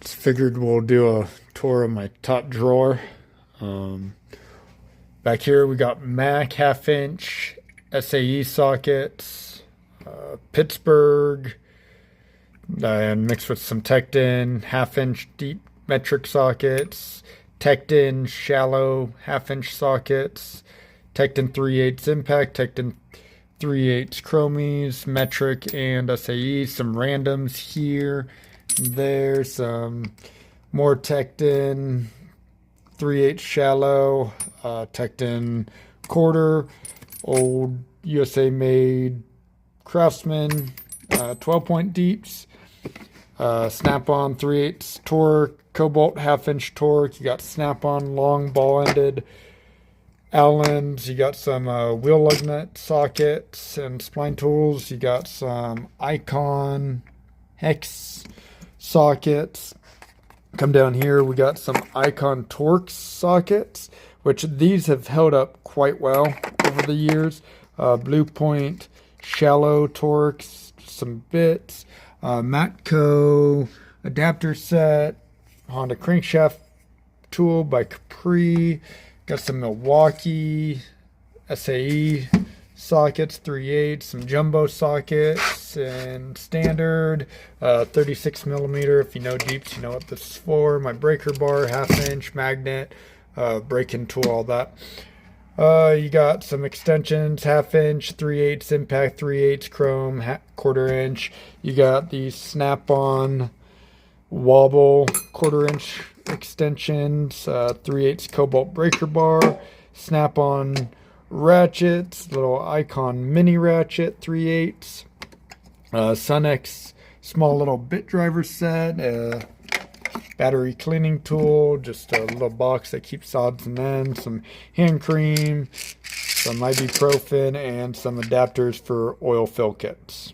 sockets. Figured we'll do a tour of my top drawer. Um, Back here we got Mac half-inch SAE sockets, Pittsburgh, and mixed with some Tecton half-inch deep metric sockets, Tecton shallow half-inch sockets, Tecton 3/8 impact, Tecton 3/8 chromies, metric, and SAE. Some randoms here, there, some more Tecton 3/8 shallow, Tecton quarter, old USA made Craftsman, 12-point deeps, Snap-on 3/8 torque, Cobalt half-inch torque. You got Snap-on long ball-ended Allens. You got some wheel lug nut sockets and spline tools. You got some Icon hex sockets. Come down here, we got some Icon Torx sockets, which these have held up quite well over the years. Blue Point shallow Torx, some bits, Matco adapter set, Honda crankshaft tool by Capri. Got some Milwaukee SAE sockets, 3/8, some jumbo sockets, and standard 36 millimeter. If you know Jeeps, you know what this is for. My breaker bar, half-inch magnet, break-in tool, all that. You got some extensions, half-inch, 3/8 impact, 3/8 chrome, quarter-inch. You got these Snap-on wobble quarter-inch extensions, 3/8 cobalt breaker bar, Snap-on ratchets, little Icon mini ratchet, 3/8, Sunex small little bit driver set, battery cleaning tool, just a little box that keeps odds and ends, some hand cream, some ibuprofen, and some adapters for oil fill kits.